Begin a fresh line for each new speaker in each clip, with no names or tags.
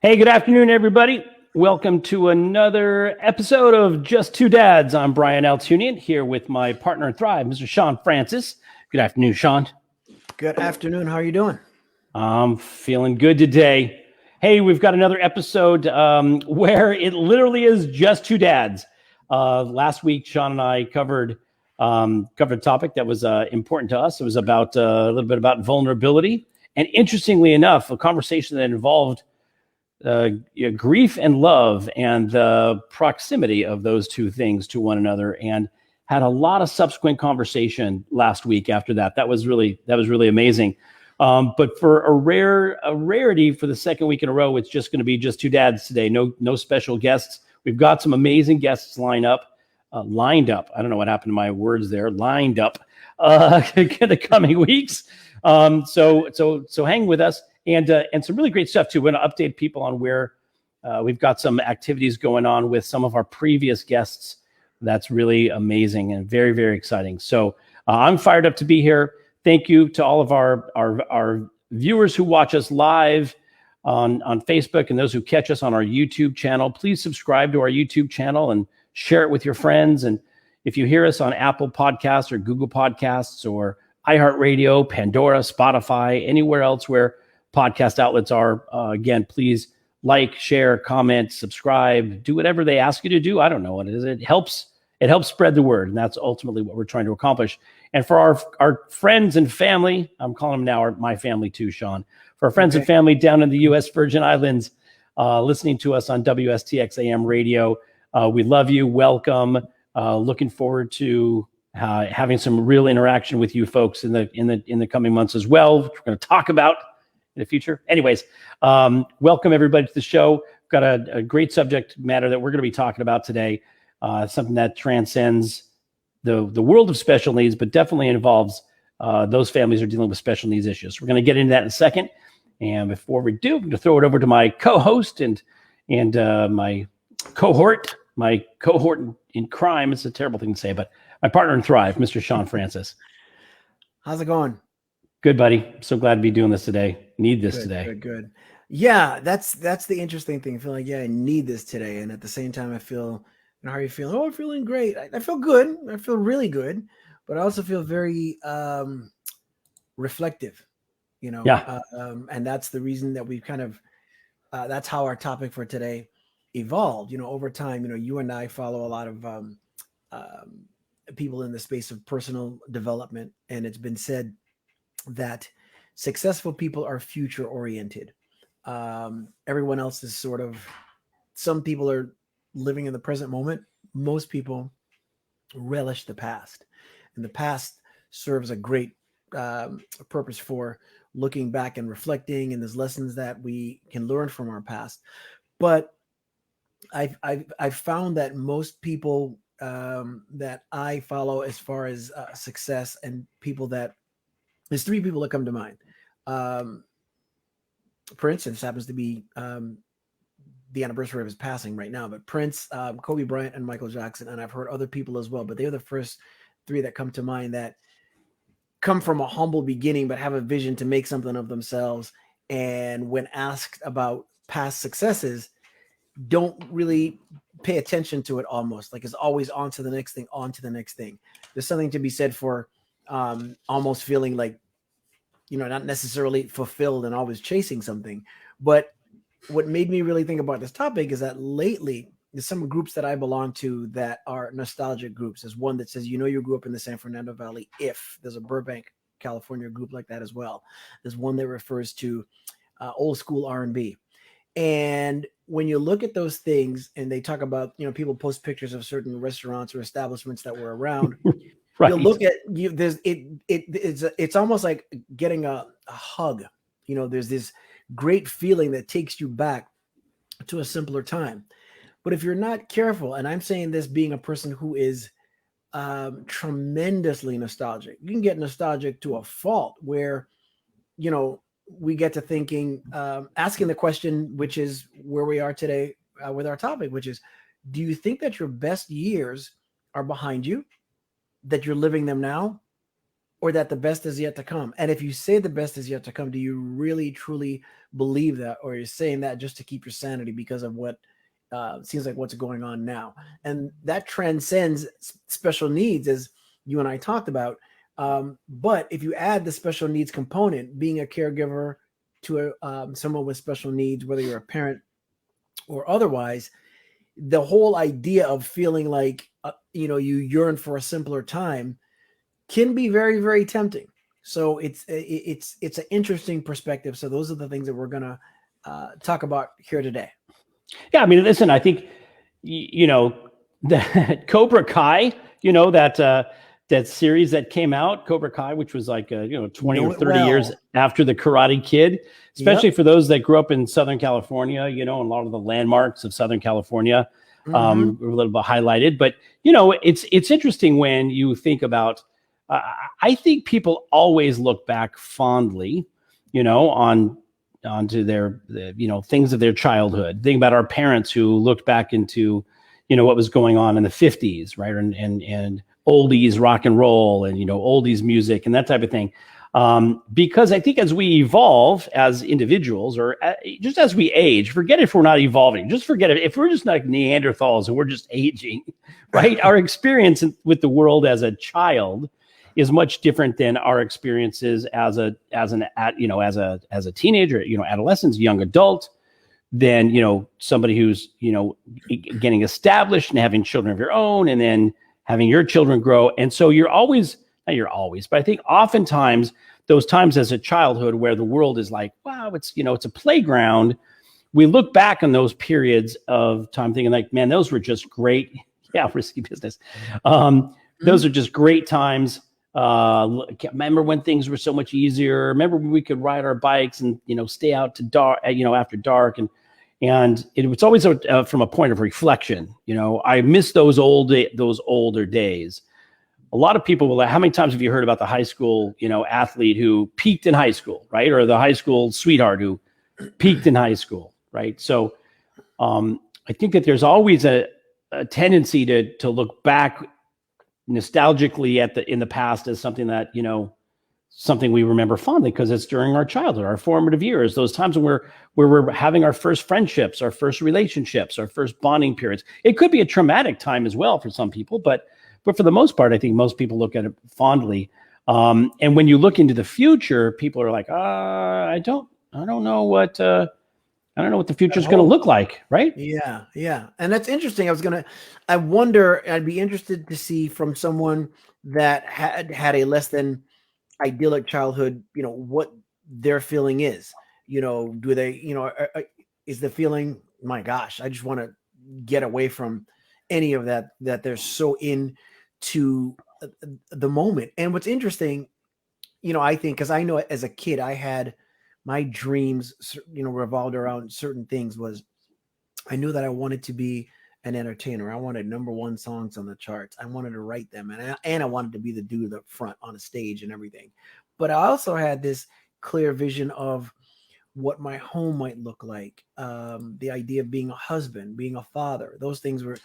Hey, good afternoon, everybody. Welcome to another episode of Just Two Dads. I'm Brian Altunian here with my partner in Thrive, Mr. Shawn Francis. Good afternoon, Shawn.
Good afternoon. How are you doing?
I'm feeling good today. Hey, we've got another episode where it literally is just two dads. Last week, Shawn and I covered a topic that was important to us. It was about a little bit about vulnerability, and interestingly enough, a conversation that involved grief and love and the proximity of those two things to one another, and had a lot of subsequent conversation last week after that. That was really amazing. But for a rarity for the second week in a row, it's just going to be just two dads today. No special guests. We've got some amazing guests lined up. I don't know what happened to my words there. Lined up in the coming weeks. So hang with us. And some really great stuff too. We're going to update people on where we've got some activities going on with some of our previous guests. That's really amazing and very, very exciting. So I'm fired up to be here. Thank you to all of our viewers who watch us live on Facebook and those who catch us on our YouTube channel. Please subscribe to our YouTube channel and share it with your friends. And if you hear us on Apple Podcasts or Google Podcasts or iHeartRadio, Pandora, Spotify, anywhere else where podcast outlets are, again, please like, share, comment, subscribe, do whatever they ask you to do. I don't know what it is. It helps spread the word, and that's ultimately what we're trying to accomplish. And for our friends and family, I'm calling them now my family too, Shawn. For our friends and family down in the U.S. Virgin Islands, listening to us on WSTX AM radio, we love you. Welcome. Looking forward to having some real interaction with you folks in the coming months as well, which we're going to talk about in the future. Anyways, welcome everybody to the show. We've got a great subject matter that we're going to be talking about today. Something that transcends the world of special needs, but definitely involves those families who are dealing with special needs issues. We're going to get into that in a second. And before we do, I'm going to throw it over to my co-host and my cohort in crime. It's a terrible thing to say, but my partner in Thrive, Mr. Shawn Francis.
How's it going?
Good, buddy. I'm so glad to be doing this today. Need this today.
Good. Yeah, that's the interesting thing. I feel like, I need this today. And at the same time, I feel, how are you feeling? Oh, I'm feeling great. I feel good. I feel really good. But I also feel very reflective,
Yeah.
And that's the reason that we've kind of, that's how our topic for today evolved. Over time, you and I follow a lot of people in the space of personal development. And it's been said that successful people are future oriented. Everyone else is some people are living in the present moment. Most people relish the past, and the past serves a great purpose for looking back and reflecting, and there's lessons that we can learn from our past. But I've found that most people that I follow as far as success and people that there's three people that come to mind. Prince, and this happens to be the anniversary of his passing right now, but Prince, Kobe Bryant, and Michael Jackson. And I've heard other people as well, but they're the first three that come to mind that come from a humble beginning, but have a vision to make something of themselves. And when asked about past successes, don't really pay attention to it, almost like it's always on to the next thing. There's something to be said for almost feeling like, not necessarily fulfilled and always chasing something. But what made me really think about this topic is that lately there's some groups that I belong to that are nostalgic groups. There's one that says, you grew up in the San Fernando Valley. There's a Burbank, California group like that as well. There's one that refers to old school R&B. And when you look at those things and they talk about, people post pictures of certain restaurants or establishments that were around, right. You'll look at it's almost like getting a hug. There's this great feeling that takes you back to a simpler time. But if you're not careful, and I'm saying this being a person who is tremendously nostalgic, you can get nostalgic to a fault where, we get to thinking, asking the question, which is where we are today with our topic, which is, do you think that your best years are behind you, that you're living them now? or that the best is yet to come? And if you say the best is yet to come, do you really truly believe that, or you're saying that just to keep your sanity because of what seems like what's going on now? And that transcends special needs, as you and I talked about. But if you add the special needs component, being a caregiver to someone with special needs, whether you're a parent or otherwise, the whole idea of feeling like you yearn for a simpler time can be very, very tempting. So it's an interesting perspective. So those are the things that we're gonna talk about here today.
Yeah, I mean, listen, I think that Cobra Kai, that series that came out, Cobra Kai, which was like 20 or 30 years after the Karate Kid, especially for those that grew up in Southern California, and a lot of the landmarks of Southern California were a little bit highlighted. But it's interesting when you think about. I think people always look back fondly, onto their things of their childhood. Think about our parents who looked back into what was going on in the 50s, right? And oldies rock and roll and oldies music and that type of thing. Because I think as we evolve as individuals, or just as we age, forget if we're not evolving, just forget it. If we're just like Neanderthals and we're just aging, right? Our experience with the world as a child is much different than our experiences as a teenager, adolescent, young adult, than somebody who's getting established and having children of your own, and then having your children grow. And so but I think oftentimes those times as a childhood where the world is like, wow, it's a playground. We look back on those periods of time thinking like, man, those were just great. Yeah, risky business. Those are just great times. Remember when things were so much easier? Remember when we could ride our bikes and stay out to dark, after dark, and it was always from a point of reflection. I miss those older days. A lot of people will. How many times have you heard about the high school athlete who peaked in high school, right? Or the high school sweetheart who peaked in high school, right? So I think that there's always a tendency to look back nostalgically in the past as something that something we remember fondly because it's during our childhood, our formative years, those times when we're having our first friendships, our first relationships, our first bonding periods. It could be a traumatic time as well for some people, but for the most part, I think most people look at it fondly. And when you look into the future, people are like, I don't know what the future is going to look like, right?
Yeah. And that's interesting. I wonder, I'd be interested to see from someone that had a less than idyllic childhood, what their feeling is. Do they, is the feeling, my gosh, I just want to get away from any of that they're so into the moment. And what's interesting, I think, because I know as a kid, I had my dreams, revolved around certain things. I knew that I wanted to be an entertainer. I wanted #1 songs on the charts. I wanted to write them, and I wanted to be the dude up front on a stage and everything. But I also had this clear vision of what my home might look like. The idea of being a husband, being a father, those things were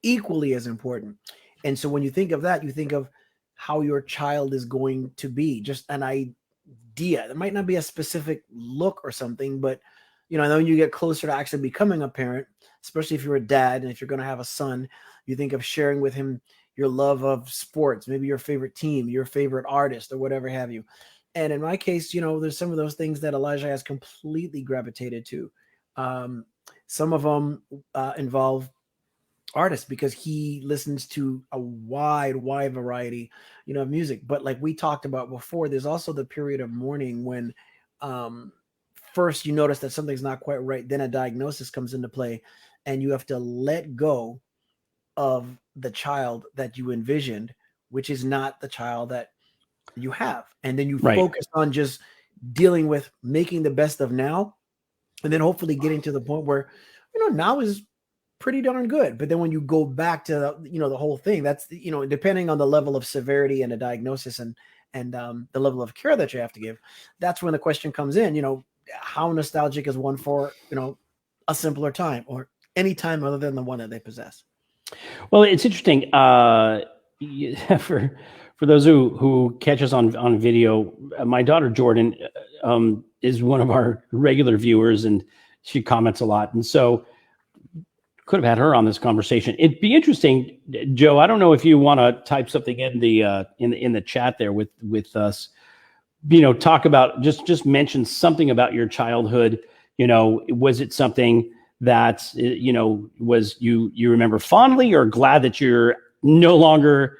equally as important. And so when you think of that, you think of how your child is going to be, just an idea. There might not be a specific look or something, but then when you get closer to actually becoming a parent, especially if you're a dad and if you're going to have a son, you think of sharing with him your love of sports, maybe your favorite team, your favorite artist, or whatever have you. And in my case, there's some of those things that Elijah has completely gravitated to. Some of them involve artists because he listens to a wide variety, of music. But like we talked about before, there's also the period of mourning when first you notice that something's not quite right, then a diagnosis comes into play, and you have to let go of the child that you envisioned, which is not the child that you have. And then you focus on just dealing with making the best of now, and then hopefully getting to the point where now is pretty darn good. But then when you go back to the whole thing, that's depending on the level of severity and the diagnosis and the level of care that you have to give, that's when the question comes in, how nostalgic is one for a simpler time or any time other than the one that they possess?
Well, it's interesting. for those who catch us on video, my daughter Jordan is one of our regular viewers, and she comments a lot. And so could have had her on this conversation. It'd be interesting, Joe. I don't know if you want to type something in the chat there with us. Talk about just mention something about your childhood. Was it something that was you remember fondly, or glad that you're no longer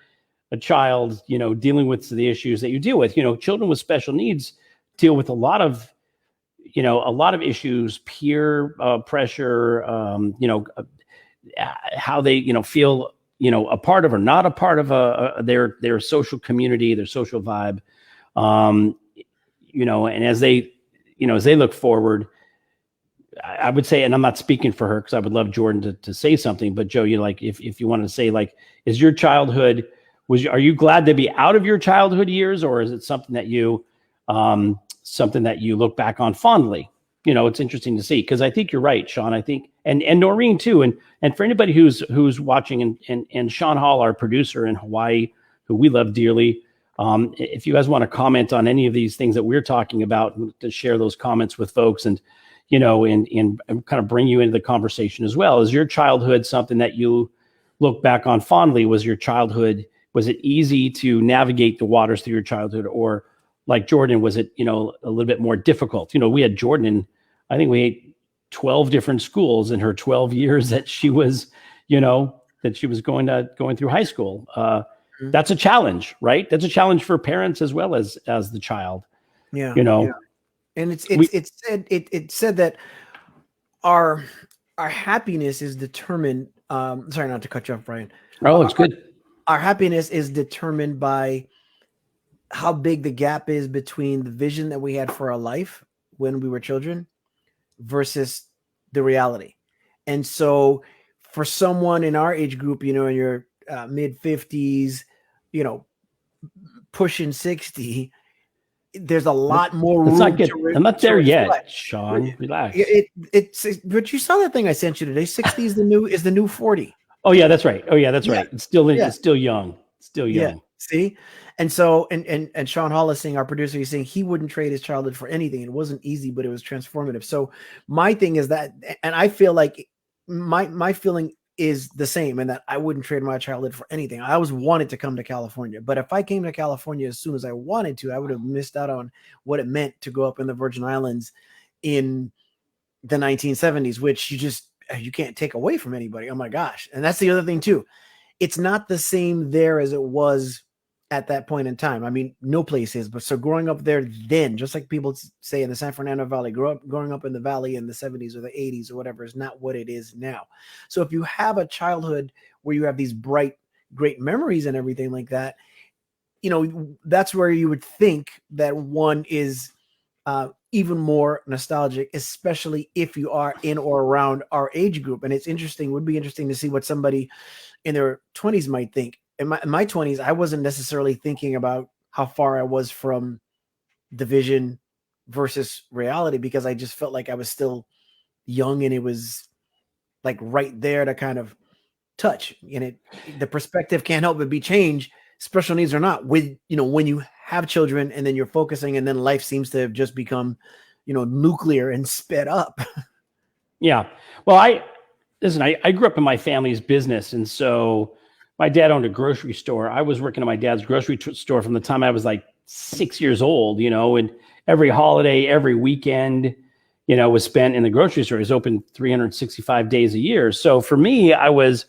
a child, dealing with the issues that you deal with? Children with special needs deal with a lot of issues, peer pressure, how they, feel, a part of or not a part of their social community, their social vibe. And as they look forward, I would say, and I'm not speaking for her because I would love Jordan to say something, but Joe, if you wanted to say, is your childhood, are you glad to be out of your childhood years, or is it something that you look back on fondly? It's interesting to see, because I think you're right, Shawn. I think, and Noreen too, and for anybody who's watching, and Sean Hall, our producer in Hawaii, who we love dearly. If you guys want to comment on any of these things that we're talking about, to share those comments with folks, and and kind of bring you into the conversation as well. Is your childhood something that you look back on fondly? Was it easy to navigate the waters through your childhood, or like Jordan, was it a little bit more difficult? We had Jordan in, I think we had 12 different schools in her 12 years that she was going through high school. That's a challenge, right? That's a challenge for parents as well as the child.
Yeah. And it said that our happiness is determined. Sorry, not to cut you off, Brian.
Oh, it's good.
Our happiness is determined by how big the gap is between the vision that we had for our life when we were children versus the reality. And so for someone in our age group, in your mid 50s, pushing 60, there's a lot more room.
I'm not there yet, Shawn. Relax.
It's but you saw that thing I sent you today. 60 is the new 40.
Oh yeah, that's right. Right. It's still young. Still young.
Yeah. See? And so and Sean Hall is saying, our producer, he's saying he wouldn't trade his childhood for anything. It wasn't easy, but it was transformative. So my thing is that, and I feel like my feeling is the same, and that I wouldn't trade my childhood for anything. I always wanted to come to California, but if I came to California as soon as I wanted to, I would have missed out on what it meant to go up in the Virgin Islands in the 1970s, which you can't take away from anybody. Oh my gosh. And that's the other thing too. It's not the same there as it was at that point in time. I mean, no place is, but so growing up there then, just like people say in the San Fernando Valley, growing up in the Valley in the 70s or the 80s or whatever is not what it is now. So if you have a childhood where you have these bright, great memories and everything like that, that's where you would think that one is even more nostalgic, especially if you are in or around our age group. And would be interesting to see what somebody in their 20s might think. In my 20s, I wasn't necessarily thinking about how far I was from the vision versus reality, because I just felt like I was still young and it was like right there to kind of touch. And the perspective can't help but be changed, special needs or not, with, when you have children and then you're focusing, and then life seems to have just become, nuclear and sped up.
Yeah. Well, I grew up in my family's business. And so my dad owned a grocery store. I was working at my dad's grocery store from the time I was like 6 years old, and every holiday, every weekend, was spent in the grocery store. It was open 365 days a year. So for me, I was,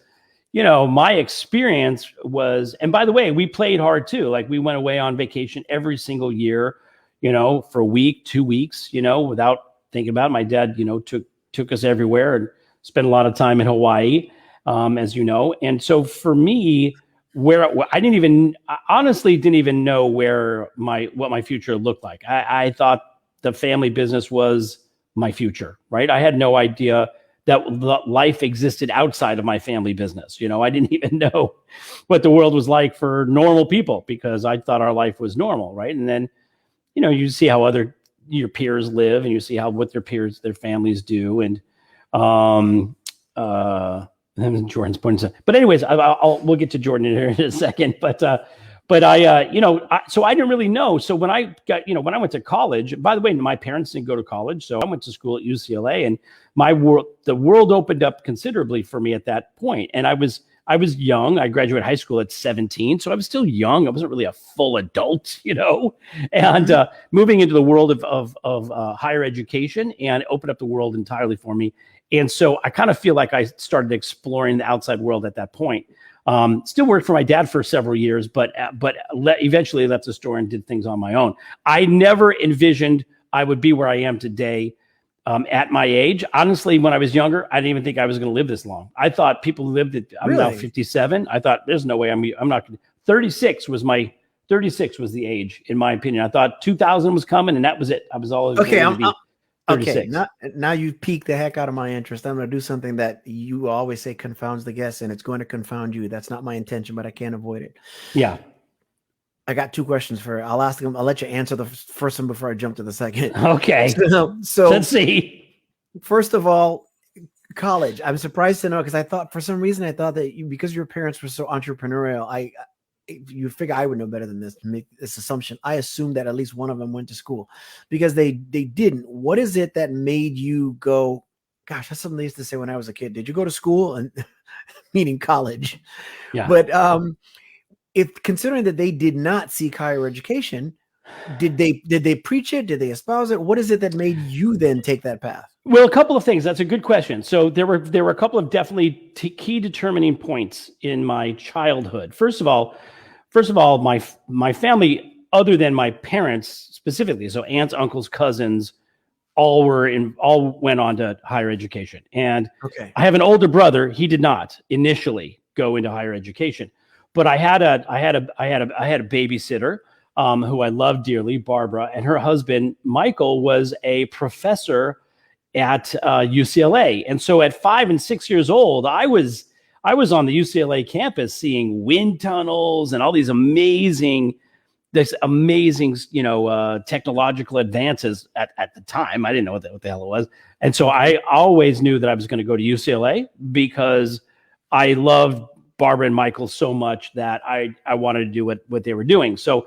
my experience was, and by the way, we played hard too. Like we went away on vacation every single year, for a week, 2 weeks, without thinking about it. My dad, took us everywhere and spent a lot of time in Hawaii. As you know. And so for me, I honestly didn't even know what my future looked like. I thought the family business was my future, right? I had no idea that life existed outside of my family business. I didn't even know what the world was like for normal people, because I thought our life was normal, right? And then, you see how your peers live, and you see what their families do. And, and then Jordan's pointing. But anyways, we'll get to Jordan in here in a second. But But so I didn't really know. So when I went to college, by the way, my parents didn't go to college. So I went to school at UCLA, and the world opened up considerably for me at that point. And I was young. I graduated high school at 17. So I was still young. I wasn't really a full adult, and moving into the world of higher education, and opened up the world entirely for me. And so I kind of feel like I started exploring the outside world at that point. Still worked for my dad for several years, but eventually left the store and did things on my own. I never envisioned I would be where I am today at my age. Honestly, when I was younger, I didn't even think I was going to live this long. I thought people lived it. I'm now 57. I thought there's no way I'm not going to. 36 was the age, in my opinion. I thought 2000 was coming, and that was it. I was always
okay.
going to be 36.
Okay, now you've piqued the heck out of my interest. I'm going to do something that you always say confounds the guests, and it's going to confound you. That's not my intention, but I can't avoid it.
Yeah.
I got two questions for I'll ask them. I'll let you answer the first one before I jump to the second.
Okay.
So
let's see.
First of all, college. I'm surprised to know, because I thought that because your parents were so entrepreneurial, you figure I would know better than this to make this assumption. I assumed that at least one of them went to school, because they didn't. What is it that made you go, gosh, that's something they used to say when I was a kid. Did you go to school? And meaning college.
Yeah.
But if considering that they did not seek higher education, did they preach it? Did they espouse it? What is it that made you then take that path?
Well, a couple of things. That's a good question. So there were a couple of definitely key determining points in my childhood. First of all, my family, other than my parents specifically, so aunts, uncles, cousins, all went on to higher education. And
okay.
I have an older brother. He did not initially go into higher education, but I had a babysitter who I loved dearly, Barbara, and her husband Michael was a professor at UCLA. And so at 5 and 6 years old, I was on the UCLA campus seeing wind tunnels and all these amazing, technological advances at the time. I didn't know what the hell it was. And so I always knew that I was going to go to UCLA, because I loved Barbara and Michael so much that I wanted to do what they were doing. So,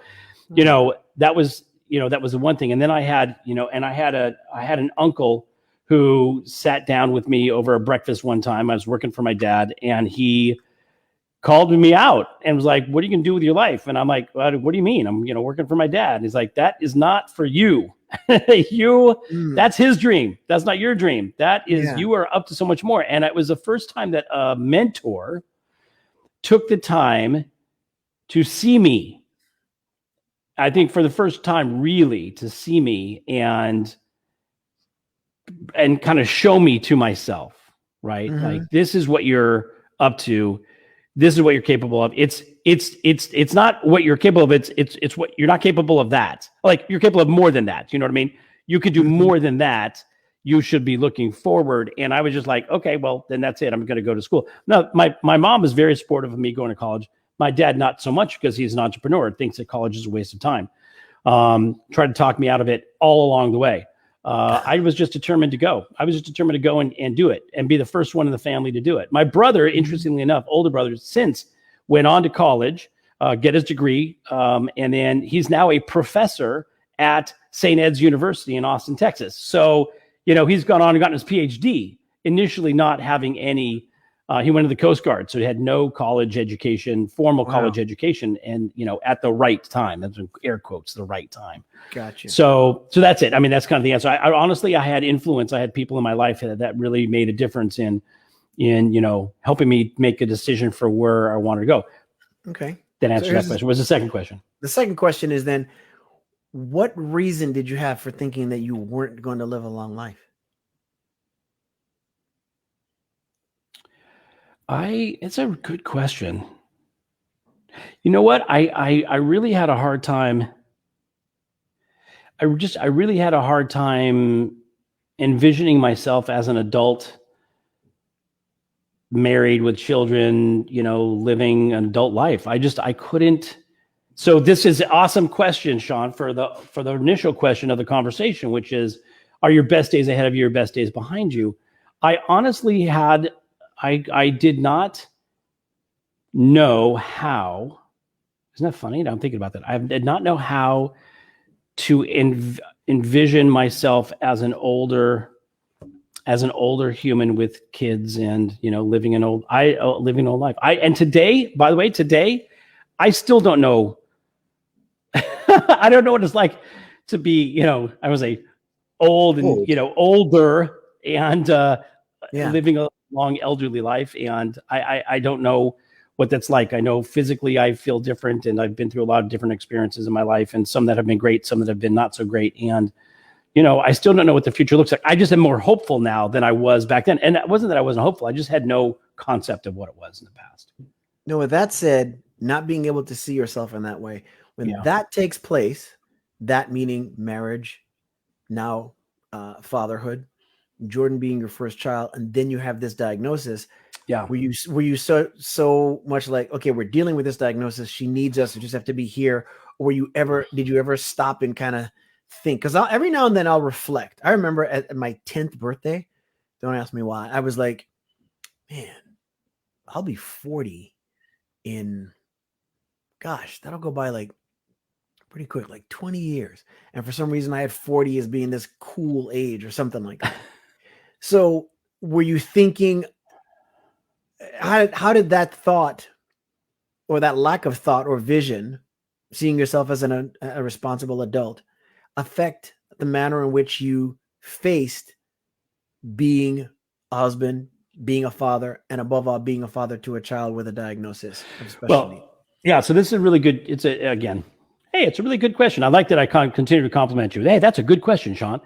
that was the one thing. And then I had an uncle who sat down with me over a breakfast one time. I was working for my dad, and he called me out and was like, "What are you going to do with your life?" And I'm like, "What do you mean? I'm, working for my dad." And he's like, "That is not for you. That's his dream. That's not your dream. That is, you are up to so much more." And it was the first time that a mentor took the time to see me. I think for the first time, really, to see me and kind of show me to myself, right? Mm-hmm. Like, this is what you're up to. This is what you're capable of. It's not what you're capable of. It's what you're not capable of. That, like, you're capable of more than that. You know what I mean? You could do more than that. You should be looking forward. And I was just like, okay, well, then that's it. I'm going to go to school. Now, my mom is very supportive of me going to college. My dad, not so much, because he's an entrepreneur, thinks that college is a waste of time. Tried to talk me out of it all along the way. I was just determined to go. I was just determined to go and do it and be the first one in the family to do it. My brother, interestingly enough, older brother, since went on to college, get his degree. And then he's now a professor at St. Ed's University in Austin, Texas. So, he's gone on and gotten his PhD, initially not having any. He went to the Coast Guard, so he had no college education, formal college education, and at the right time. That's air quotes, the right time.
Gotcha.
So that's it. I mean, that's kind of the answer. I honestly, I had influence. I had people in my life that really made a difference in helping me make a decision for where I wanted to go.
Okay.
That answered that question. What's the second question?
The second question is then, what reason did you have for thinking that you weren't going to live a long life?
It's a good question. You know what? I really had a hard time. I really had a hard time envisioning myself as an adult, married with children, living an adult life. I couldn't. So this is an awesome question, Shawn, for the initial question of the conversation, which is, are your best days ahead of you, your best days behind you? I honestly had. I did not know how. Isn't that funny? Now I'm thinking about that. I did not know how to envision myself as an older human with kids and, living an old life. And today, by the way, I still don't know. I don't know what it's like to be, I was old and, older and living a long elderly life. And I don't know what that's like. I know physically I feel different, and I've been through a lot of different experiences in my life, and some that have been great, some that have been not so great. And, I still don't know what the future looks like. I just am more hopeful now than I was back then. And it wasn't that I wasn't hopeful. I just had no concept of what it was in the past.
No, with that said, not being able to see yourself in that way, when that takes place, that meaning marriage, now fatherhood, Jordan being your first child, and then you have this diagnosis.
Yeah.
Were you so much like, okay, we're dealing with this diagnosis, she needs us, we just have to be here? Or did you ever stop and kind of think? Because every now and then I'll reflect. I remember at my 10th birthday, don't ask me why, I was like, man, I'll be 40 in, gosh, that'll go by like pretty quick, like 20 years. And for some reason I had 40 as being this cool age or something like that. So were you thinking, how did that thought, or that lack of thought or vision, seeing yourself as a responsible adult, affect the manner in which you faced being a husband, being a father, and above all, being a father to a child with a diagnosis of special needs?
Yeah. So this is a really good, it's a really good question. I like that I continue to compliment you. Hey, that's a good question, Shawn.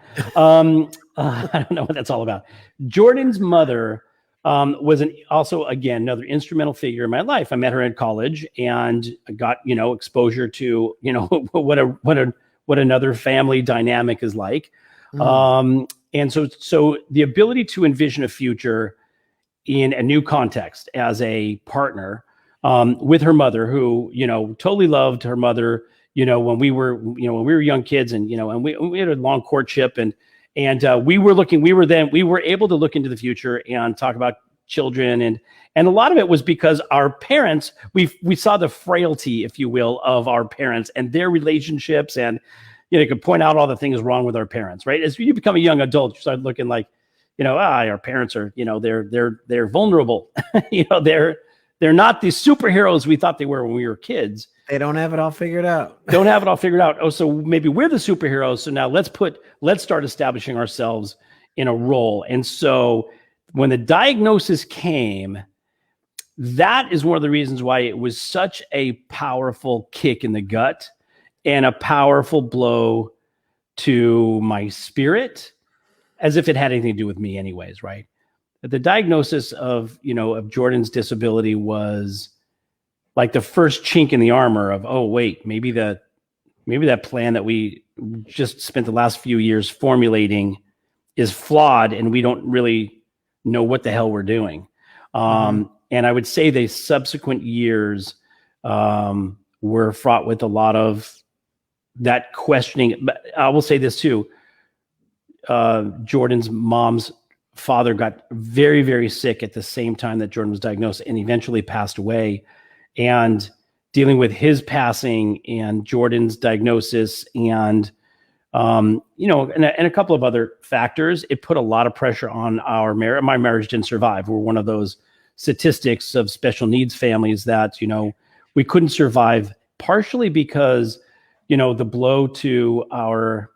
I don't know what that's all about. Jordan's mother was also, again, another instrumental figure in my life. I met her in college and I got, exposure to, what another family dynamic is like. And so the ability to envision a future in a new context as a partner, with her mother, who, totally loved her mother, when we were young kids, and, and we had a long courtship, and we were able to look into the future and talk about children. And a lot of it was because our parents, we saw the frailty, if you will, of our parents and their relationships. And, you could point out all the things wrong with our parents, right? As you become a young adult, you start looking like, our parents are, they're vulnerable. They're not the superheroes we thought they were when we were kids.
They don't have it all figured out.
Oh, so maybe we're the superheroes. So now let's start establishing ourselves in a role. And so when the diagnosis came, that is one of the reasons why it was such a powerful kick in the gut and a powerful blow to my spirit, as if it had anything to do with me anyways, right? The diagnosis of Jordan's disability was like the first chink in the armor of, oh, wait, maybe that plan that we just spent the last few years formulating is flawed, and we don't really know what the hell we're doing. And I would say the subsequent years were fraught with a lot of that questioning. But I will say this too. Jordan's mom's father got very, very sick at the same time that Jordan was diagnosed, and eventually passed away. And dealing with his passing and Jordan's diagnosis and, and a couple of other factors, it put a lot of pressure on our marriage. My marriage didn't survive. We're one of those statistics of special needs families that, we couldn't survive, partially because, the blow to our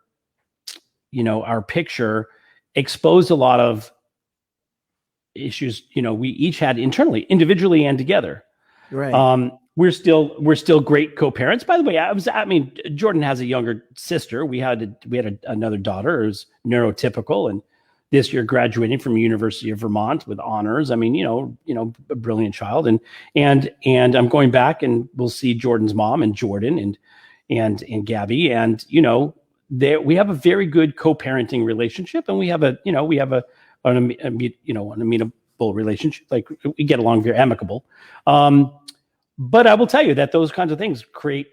picture exposed a lot of issues, we each had internally, individually and together.
Right.
We're still great co-parents. By the way, Jordan has a younger sister. We had another daughter who's neurotypical, and this year graduating from University of Vermont with honors. A brilliant child. And I'm going back, and we'll see Jordan's mom and Jordan and Gabby, and we have a very good co-parenting relationship, and we have an amenable relationship. Like, we get along very amicable. But I will tell you that those kinds of things create,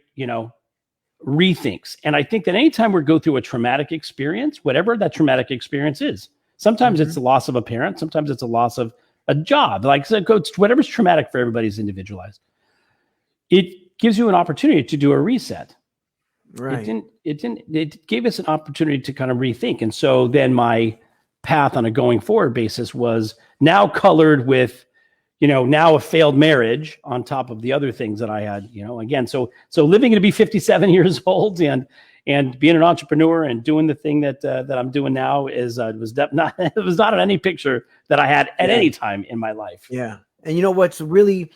rethinks. And I think that anytime we go through a traumatic experience, whatever that traumatic experience is, sometimes it's the loss of a parent, sometimes it's a loss of a job. Like, so whatever's traumatic for everybody is individualized. It gives you an opportunity to do a reset.
Right.
It gave us an opportunity to kind of rethink. And so then my path on a going forward basis was now colored with, now a failed marriage on top of the other things that I had, again. So living to be 57 years old and being an entrepreneur and doing the thing that I'm doing now was not it was not on any picture that I had at any time in my life.
Yeah. And what's really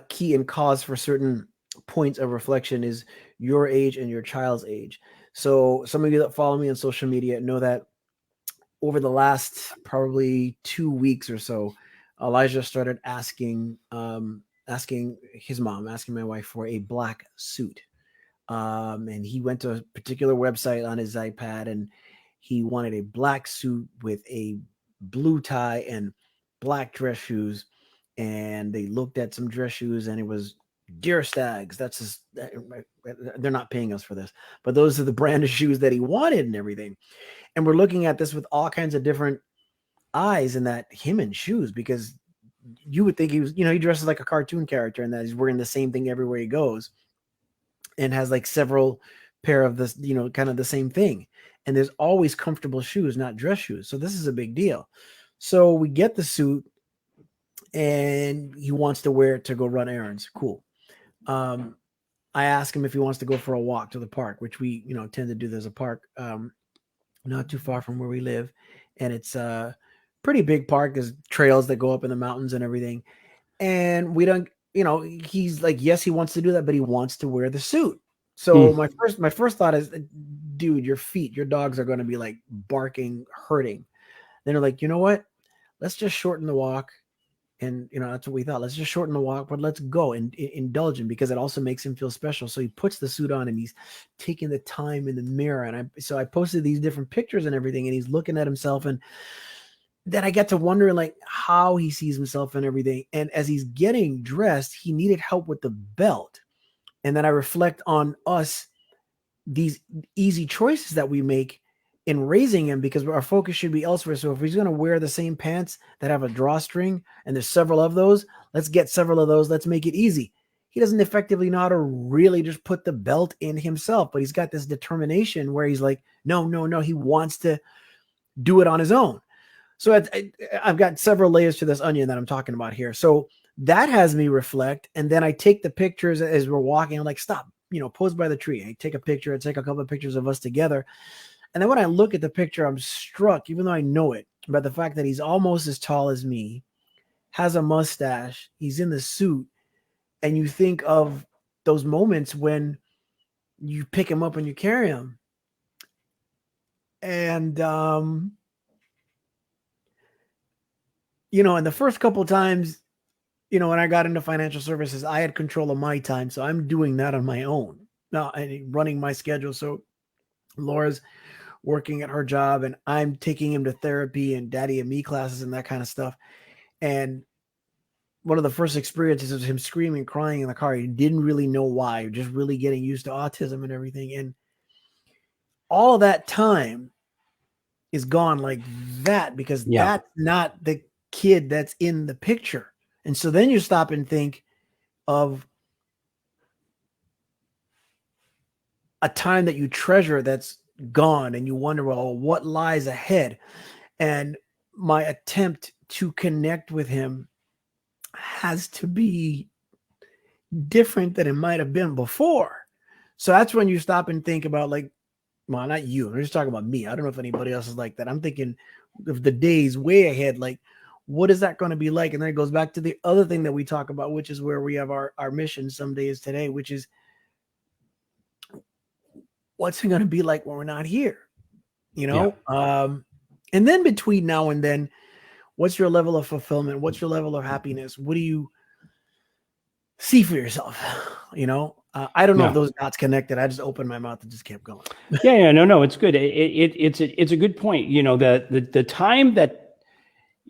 key and cause for certain points of reflection is your age and your child's age. So some of you that follow me on social media know that over the last probably 2 weeks or so, Elijah started asking his mom, asking my wife for a black suit. And he went to a particular website on his iPad and he wanted a black suit with a blue tie and black dress shoes. And they looked at some dress shoes and it was Deer Stags. They're not paying us for this, but those are the brand of shoes that he wanted and everything. And we're looking at this with all kinds of different eyes in that him in shoes, because you would think he was, he dresses like a cartoon character and that he's wearing the same thing everywhere he goes and has like several pair of this, kind of the same thing. And there's always comfortable shoes, not dress shoes. So this is a big deal. So we get the suit and he wants to wear it to go run errands. Cool. I ask him if he wants to go for a walk to the park, which we, tend to do. There's a park not too far from where we live. And it's a pretty big park. There's trails that go up in the mountains and everything. And we don't, he's like, yes, he wants to do that, but he wants to wear the suit. So my first thought is, dude, your dogs are going to be like barking, hurting. Then they're like, you know what? Let's just shorten the walk. And, that's what we thought. Let's just shorten the walk, but let's go and indulge him because it also makes him feel special. So he puts the suit on and he's taking the time in the mirror. And I posted these different pictures and everything, and he's looking at himself. And then I get to wondering like how he sees himself and everything. And as he's getting dressed, he needed help with the belt. And then I reflect on us, these easy choices that we make in raising him, because our focus should be elsewhere. So if he's going to wear the same pants that have a drawstring and there's several of those, let's get several of those. Let's make it easy. He doesn't effectively know how to really just put the belt in himself, but he's got this determination where he's like, no, he wants to do it on his own. So I've got several layers to this onion that I'm talking about here. So that has me reflect. And then I take the pictures as we're walking. I'm like, stop, pose by the tree. I take a picture. I take a couple of pictures of us together. And then when I look at the picture, I'm struck, even though I know it, by the fact that he's almost as tall as me, has a mustache, he's in the suit, and you think of those moments when you pick him up and you carry him. And, and the first couple of times, when I got into financial services, I had control of my time. So I'm doing that on my own now and running my schedule. So Laura's working at her job and I'm taking him to therapy and daddy and me classes and that kind of stuff. And one of the first experiences was him screaming, crying in the car. He didn't really know why, just really getting used to autism and everything. And all of that time is gone like that because that's not the kid that's in the picture. And so then you stop and think of a time that you treasure that's gone and you wonder, well, what lies ahead? And my attempt to connect with him has to be different than it might have been before. So that's when you stop and think about like, well, not you, I'm just talking about me. I don't know if anybody else is like that. I'm thinking of the days way ahead, like what is that going to be like? And then it goes back to the other thing that we talk about, which is where we have our mission some days today, which is what's it going to be like when we're not here? And then between now and then, what's your level of fulfillment? What's your level of happiness? What do you see for yourself? I don't know if those dots connected. I just opened my mouth and just kept going.
No, it's good. It's a good point. The time that,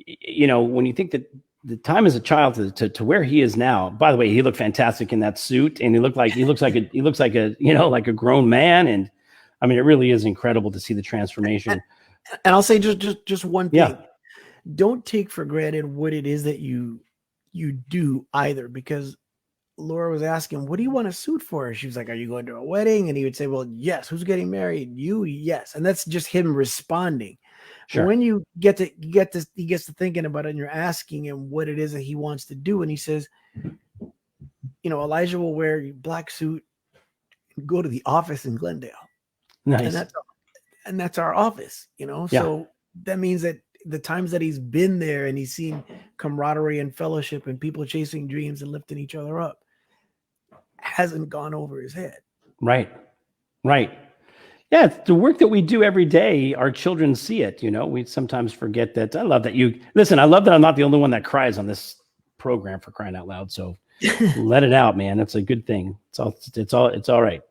when you think that the time as a child to where he is now, by the way, he looked fantastic in that suit and he looks like a, like a grown man. And I mean, it really is incredible to see the transformation.
And I'll say just one thing. Yeah. Don't take for granted what it is that you do either, because Laura was asking, what do you want a suit for? She was like, are you going to a wedding? And he would say, well, yes. Who's getting married? You, yes. And that's just him responding. But
Sure.
when he gets to thinking about it and you're asking him what it is that he wants to do. And he says, Elijah will wear a black suit, go to the office in Glendale.
Nice.
And that's our office,
Yeah.
So that means that the times that he's been there and he's seen camaraderie and fellowship and people chasing dreams and lifting each other up hasn't gone over his head.
Right. Yeah, it's the work that we do every day. Our children see it. We sometimes forget that. I love that I love that I'm not the only one that cries on this program, for crying out loud. So let it out, man. It's a good thing. It's all right.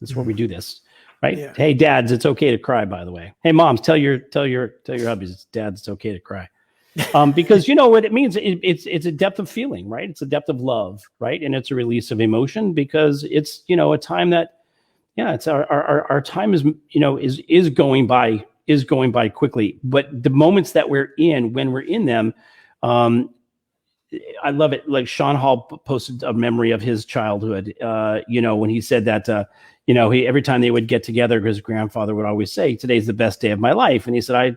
That's where we do this, right?
Yeah.
Hey, dads, it's okay to cry, by the way. Hey, moms, tell your hubbies, dads, it's okay to cry. Because you know what it means. It's a depth of feeling, right? It's a depth of love, right? And it's a release of emotion, because it's, a time that, it's our time is going by quickly. But the moments that we're in, when we're in them, I love it. Like Sean Hall posted a memory of his childhood, when he said that, every time they would get together, his grandfather would always say, today's the best day of my life. And he said,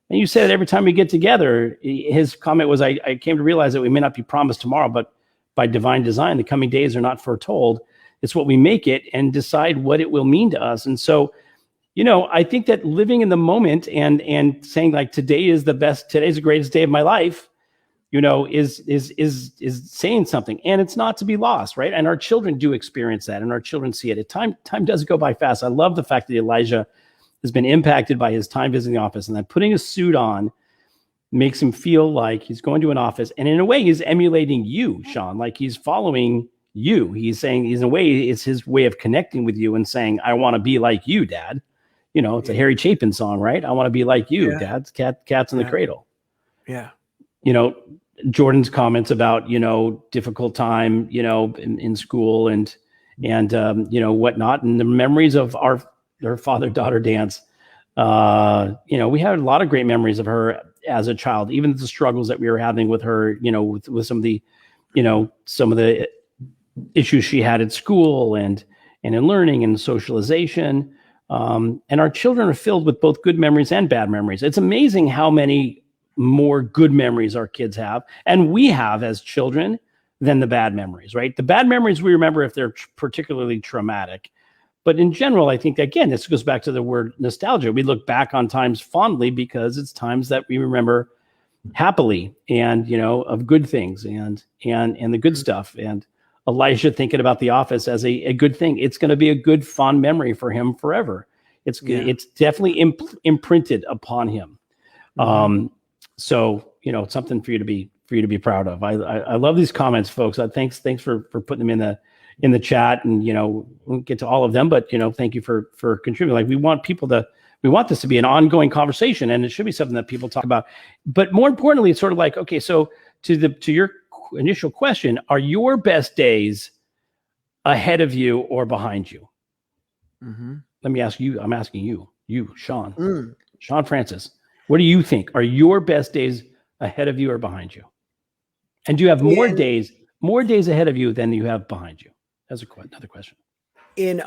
and you said every time we get together, his comment was, I came to realize that we may not be promised tomorrow, but by divine design, the coming days are not foretold. It's what we make it and decide what it will mean to us. And so, I think that living in the moment and saying like, today's the greatest day of my life, is saying something, and it's not to be lost, right? And our children do experience that, and our children see it. Time does go by fast. I love the fact that Elijah has been impacted by his time visiting the office, and that putting a suit on makes him feel like he's going to an office. And in a way, he's emulating you, Shawn, like he's following you. He's saying, in a way, it's his way of connecting with you and saying, I want to be like you, Dad. It's a Harry Chapin song, right? I want to be like you, Dad. Cats in the Cradle.
Yeah.
Jordan's comments about, difficult time, in school and whatnot, and the memories of their father-daughter dance. We had a lot of great memories of her as a child, even the struggles that we were having with her, with some of the issues she had at school and in learning and socialization. And our children are filled with both good memories and bad memories. It's amazing how many more good memories our kids have, and we have as children, than the bad memories, right? The bad memories we remember if they're particularly traumatic. But in general, I think, again, this goes back to the word nostalgia. We look back on times fondly because it's times that we remember happily and, of good things and the good stuff. And Elijah thinking about the office as a good thing. It's going to be a good, fond memory for him forever. It's definitely imprinted upon him. So, it's something for you to be proud of. I love these comments, folks. Thanks for putting them in the chat, and we'll get to all of them, but thank you for contributing. Like, we want this to be an ongoing conversation, and it should be something that people talk about. But more importantly, it's sort of like, okay, so to your initial question, are your best days ahead of you or behind you? Let me ask you. I'm asking you, Shawn, Shawn Francis. What do you think? Are your best days ahead of you or behind you? And do you have more days ahead of you than you have behind you? That's another question.
In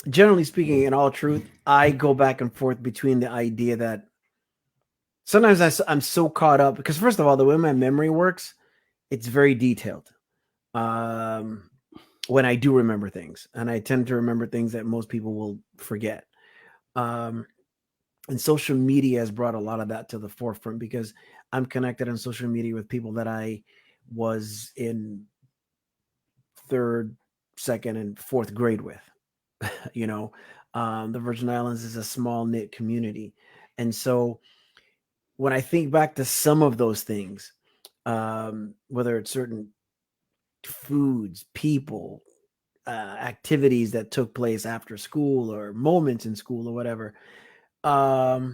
generally speaking, in all truth, I go back and forth between the idea that sometimes I'm so caught up, because first of all, the way my memory works, it's very detailed. When I do remember things, and I tend to remember things that most people will forget. And social media has brought a lot of that to the forefront, because I'm connected on social media with people that I was in 3rd, 2nd, and 4th grade with. The Virgin Islands is a small knit community. And so when I think back to some of those things, whether it's certain foods, people, activities that took place after school or moments in school or whatever, I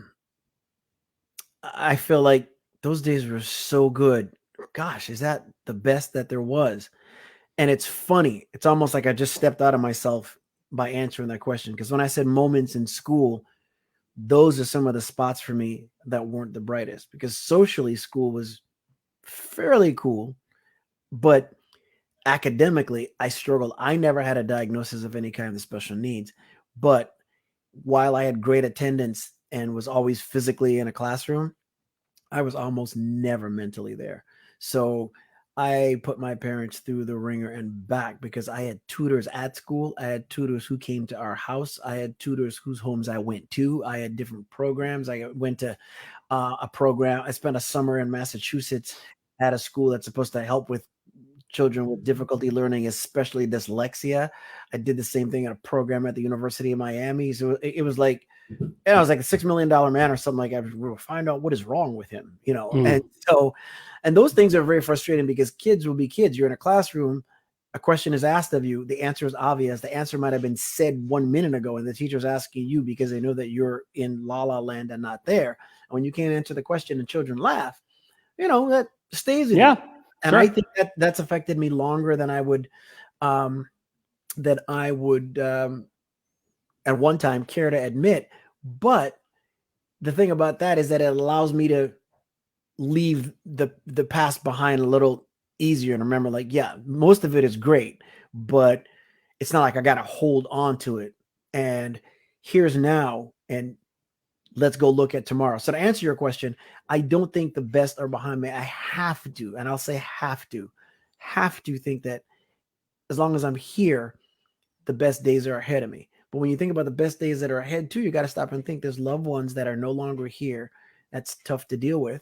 feel like those days were so good. Gosh, is that the best that there was? And it's funny. It's almost like I just stepped out of myself by answering that question. Because when I said moments in school, those are some of the spots for me that weren't the brightest. Because socially, school was fairly cool. But academically, I struggled. I never had a diagnosis of any kind of special needs, but while I had great attendance and was always physically in a classroom, I was almost never mentally there. So I put my parents through the ringer and back because I had tutors at school. I had tutors who came to our house. I had tutors whose homes I went to. I had different programs. I went to a program. I spent a summer in Massachusetts at a school that's supposed to help with children with difficulty learning, especially dyslexia. I did the same thing at a program at the University of Miami. So it was like, and I was like a $6 million man or something like that. We'll find out what is wrong with him, you know? And so, and those things are very frustrating because kids will be kids. You're in a classroom, a question is asked of you. The answer is obvious. The answer might've been said 1 minute ago, and the teacher's asking you because they know that you're in la la land and not there. And when you can't answer the question and children laugh, you know, that stays in you. And I think that that's affected me longer than I would, at one time care to admit. But the thing about that is that it allows me to leave the past behind a little easier and remember, like, yeah, most of it is great, but it's not like I got to hold on to it. And here's now, and let's go look at tomorrow. So to answer your question, I don't think the best are behind me. I have to, and I'll say have to think that as long as I'm here, the best days are ahead of me. But when you think about the best days that are ahead too, you got to stop and think there's loved ones that are no longer here. That's tough to deal with,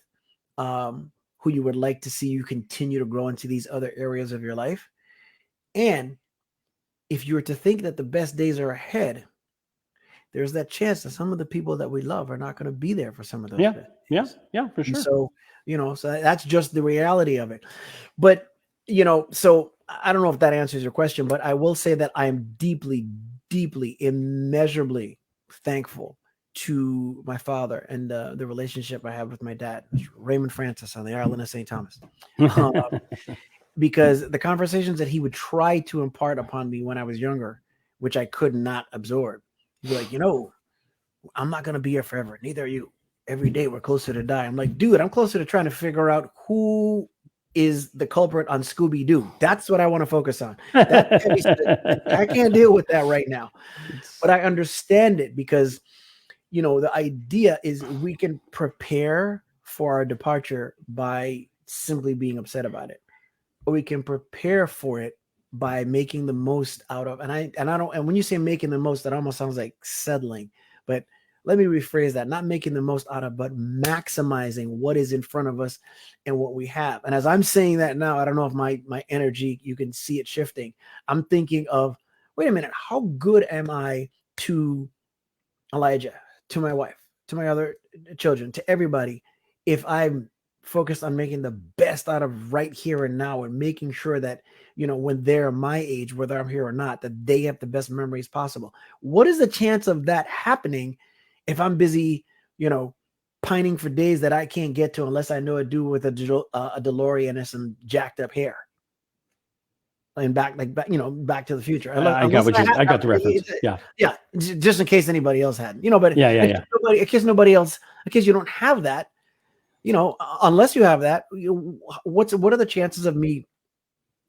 who you would like to see you continue to grow into these other areas of your life. And if you were to think that the best days are ahead, there's that chance that some of the people that we love are not going to be there for some of those days.
Yeah, for sure.
And so, you know, so that's just the reality of it. But, you know, so I don't know if that answers your question, but I will say that I am deeply, deeply, immeasurably thankful to my father and the relationship I have with my dad, Raymond Francis on the island of St. Thomas. Because the conversations that he would try to impart upon me when I was younger, which I could not absorb, he'd be like, you know, I'm not going to be here forever. Neither are you. Every day we're closer to die. I'm like, dude, I'm closer to trying to figure out who is the culprit on Scooby-Doo. That's what I want to focus on. I can't deal with that right now. But I understand it because, you know, the idea is we can prepare for our departure by simply being upset about it. Or we can prepare for it by making the most out of, and when you say making the most, that almost sounds like settling, but let me rephrase that, not making the most out of, but maximizing what is in front of us and what we have. And as I'm saying that now, I don't know if my energy, you can see it shifting. I'm thinking of, wait a minute, how good am I to Elijah, to my wife, to my other children, to everybody, if I'm focused on making the best out of right here and now and making sure that, you know, when they're my age, whether I'm here or not, that they have the best memories possible. What is the chance of that happening if I'm busy, you know, pining for days that I can't get to unless I know a dude with a DeLorean and some jacked up hair? And back to the Future.
I got the reference.
Yeah. Just in case anybody else hadn't, you know, but in case nobody else, in case you don't have that, you know, unless you have that, what are the chances of me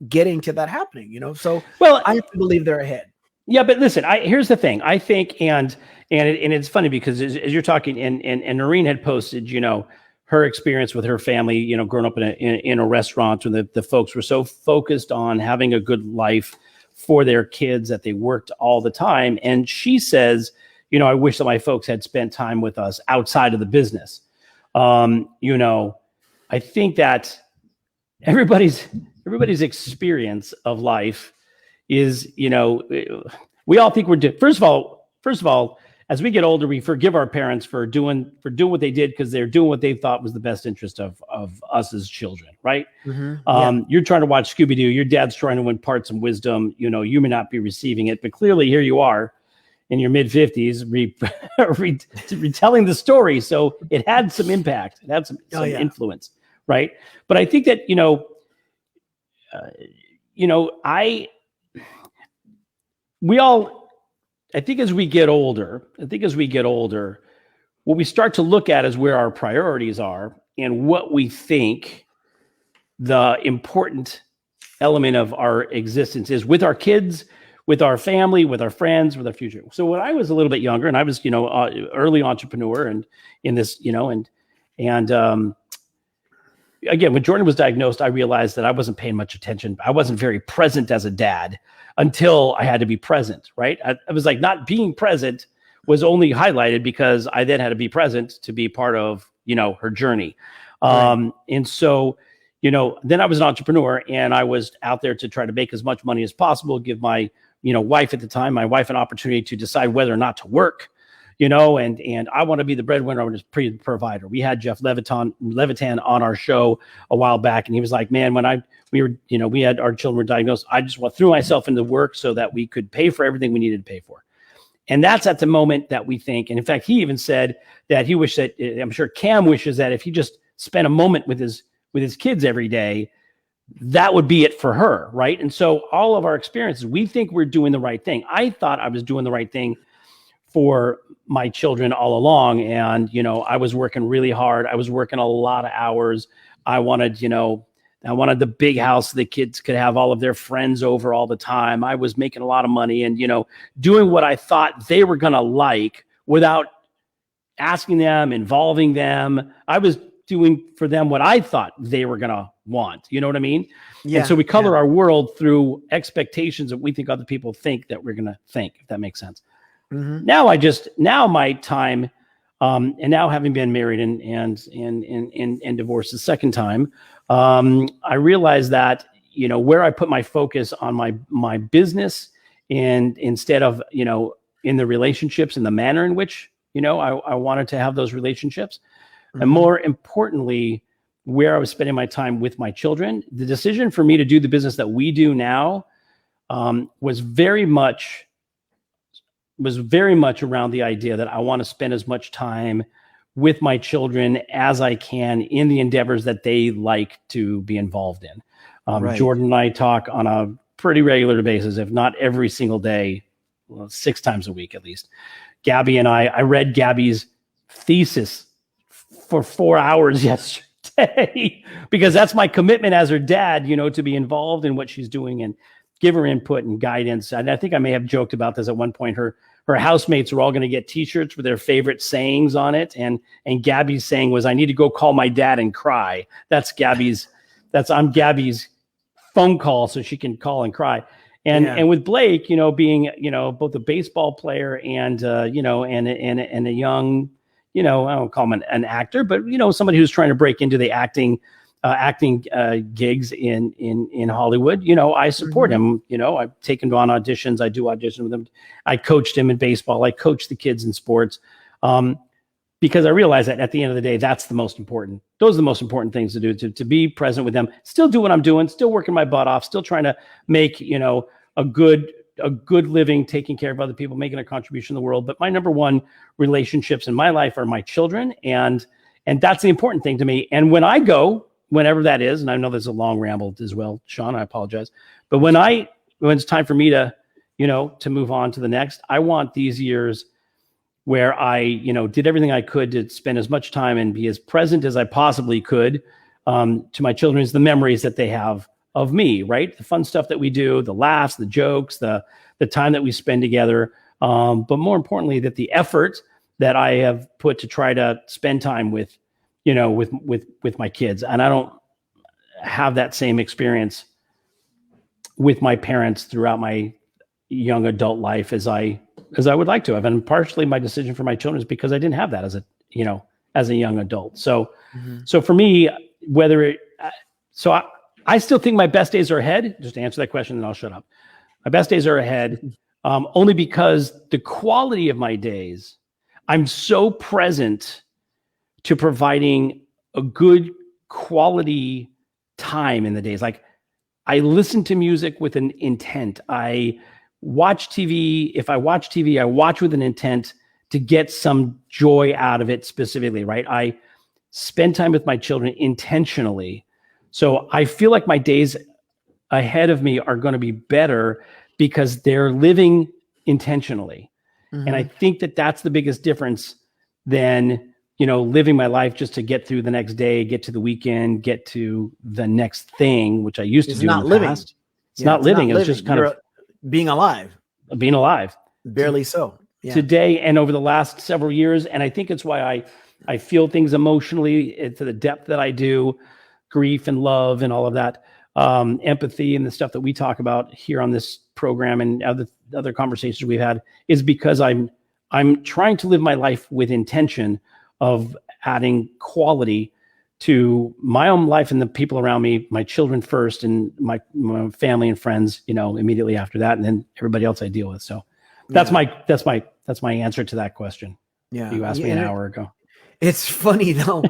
getting to that happening? You know, so I have to believe they're ahead.
Yeah, but listen, here's the thing. I think, and it's funny because as you're talking, and Noreen had posted, you know, her experience with her family, you know, growing up in a restaurant where the folks were so focused on having a good life for their kids that they worked all the time. And she says, you know, I wish that my folks had spent time with us outside of the business. You know, I think that everybody's experience of life is, you know, we all think we're first of all, as we get older, we forgive our parents for doing what they did because they're doing what they thought was the best interest of us as children, right? Mm-hmm. You're trying to watch Scooby-Doo. Your dad's trying to impart some wisdom. You know, you may not be receiving it, but clearly here you are in your mid-50s retelling the story. So it had some impact. It had some influence, right? But I think that, I think as we get older, what we start to look at is where our priorities are and what we think the important element of our existence is with our kids, with our family, with our friends, with our future. So when I was a little bit younger, and I was, early entrepreneur, and in this, again, when Jordan was diagnosed, I realized that I wasn't paying much attention. I wasn't very present as a dad until I had to be present, right? I was like, not being present was only highlighted because I then had to be present to be part of, her journey.
Right.
And so, then I was an entrepreneur, and I was out there to try to make as much money as possible, give my, wife at the time, my wife, an opportunity to decide whether or not to work, and I want to be the breadwinner or just provider. We had Jeff Levitan on our show a while back, and he was like, man, when we had our children were diagnosed, I just threw myself into work so that we could pay for everything we needed to pay for. And that's at the moment that we think, and in fact, he even said that he wished that, I'm sure Cam wishes that if he just spent a moment with his kids every day, that would be it for her, right? And so all of our experiences, we think we're doing the right thing. I thought I was doing the right thing for my children all along. And, I was working really hard. I was working a lot of hours. I wanted the big house so the kids could have all of their friends over all the time. I was making a lot of money and, doing what I thought they were going to like without asking them, involving them. I was doing for them what I thought they were going to want. You know what I mean?
Yeah.
And so we color our world through expectations that we think other people think that we're going to think, if that makes sense.
Mm-hmm.
Now my time, and now having been married and divorced the second time, I realized that, where I put my focus on my business and instead of, in the relationships and the manner in which, I wanted to have those relationships. Mm-hmm. And more importantly, where I was spending my time with my children, the decision for me to do the business that we do now, was very much around the idea that I want to spend as much time with my children as I can in the endeavors that they like to be involved in. Right. Jordan and I talk on a pretty regular basis, if not every single day, 6 times a week at least. Gabby and I read Gabby's thesis for 4 hours yesterday because that's my commitment as her dad, to be involved in what she's doing and give her input and guidance. And I think I may have joked about this at one point. Her housemates are all going to get T-shirts with their favorite sayings on it. And Gabby's saying was, "I need to go call my dad and cry." I'm Gabby's phone call so she can call and cry. And with Blake, being, both a baseball player and, and a young, I don't call him an actor, but, somebody who's trying to break into the acting gigs in Hollywood, I support him. I've taken him on auditions. I do audition with him. I coached him in baseball. I coach the kids in sports, because I realize that at the end of the day, that's the most important. Those are the most important things to do, to be present with them, still do what I'm doing, still working my butt off, still trying to make, a good living, taking care of other people, making a contribution in the world. But my number one relationships in my life are my children. And that's the important thing to me. And when I go, whenever that is, and I know there's a long ramble as well, Shawn, I apologize. But when it's time for me to, to move on to the next, I want these years where I, did everything I could to spend as much time and be as present as I possibly could to my children, is the memories that they have of me, right? The fun stuff that we do, the laughs, the jokes, the time that we spend together. But more importantly, that the effort that I have put to try to spend time with, with my kids. And I don't have that same experience with my parents throughout my young adult life as I would like to have. And partially my decision for my children is because I didn't have that as a young adult. So, so for me, I still think my best days are ahead. Just to answer that question, and I'll shut up. My best days are ahead, only because the quality of my days, I'm so present to providing a good quality time in the days. Like, I listen to music with an intent. I watch TV. If I watch TV, I watch with an intent to get some joy out of it specifically, right? I spend time with my children intentionally. So I feel like my days ahead of me are going to be better because they're living intentionally. And I think that that's the biggest difference than living my life just to get through the next day, get to the weekend, get to the next thing, which I used to do in the past. It's not living. It's just kind of
being alive.
Being alive.
Barely so. Yeah.
Today and over the last several years. And I think it's why I feel things emotionally to the depth that I do, grief and love and all of that, empathy and the stuff that we talk about here on this program and other conversations we've had, is because I'm trying to live my life with intention of adding quality to my own life and the people around me, my children first, and my family and friends, immediately after that, and then everybody else I deal with. So that's my answer to that question.
Yeah.
You asked me an hour ago.
It's funny though.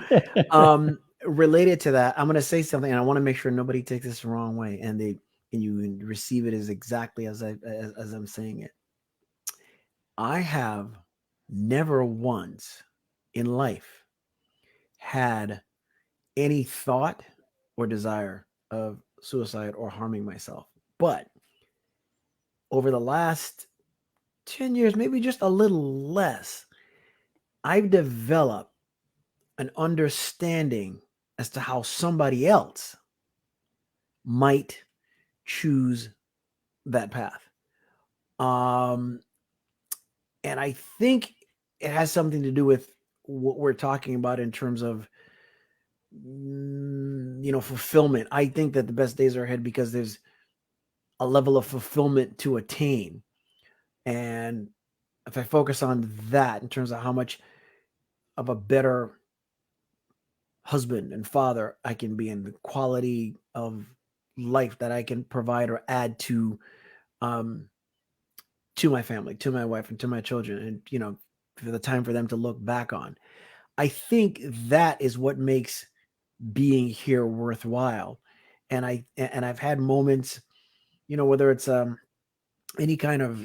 Related to that, I'm going to say something, and I want to make sure nobody takes this the wrong way, and you receive it as exactly as I'm saying it. I have never once in life had any thought or desire of suicide or harming myself. But over the last 10 years, maybe just a little less, I've developed an understanding as to how somebody else might choose that path. And I think it has something to do with what we're talking about in terms of, fulfillment. I think that the best days are ahead because there's a level of fulfillment to attain. And if I focus on that in terms of how much of a better husband and father I can be, and the quality of life that I can provide or add to my family, to my wife, and to my children, and for the time for them to look back on, I think that is what makes being here worthwhile. And I've had moments, whether it's any kind of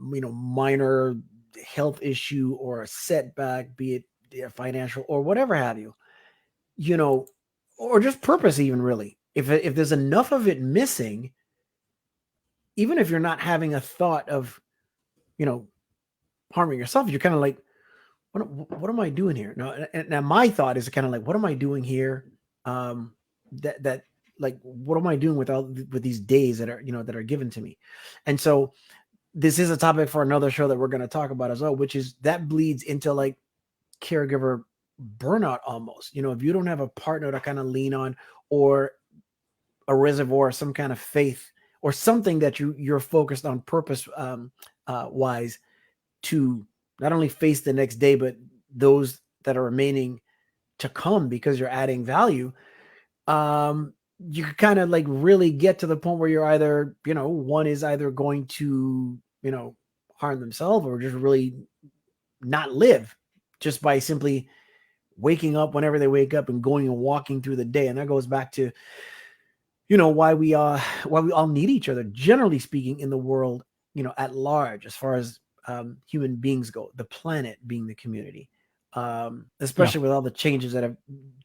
minor health issue or a setback, be it financial or whatever have you, or just purpose, even really. If there's enough of it missing, even if you're not having a thought of, harming yourself, you're kind of like, what am I doing here? Now my thought is kind of like, what am I doing here? That like, what am I doing with these days that are given to me? And so this is a topic for another show that we're going to talk about as well, which is that bleeds into like caregiver burnout almost. If you don't have a partner to kind of lean on, or a reservoir, some kind of faith, or something that you're focused on purpose wise, to not only face the next day, but those that are remaining to come, because you're adding value, you kind of like really get to the point where you're either, one is either going to, harm themselves, or just really not live just by simply waking up whenever they wake up and going and walking through the day. And that goes back to, why we all need each other, generally speaking, in the world, at large, as far as human beings go, the planet being the community, especially with all the changes that have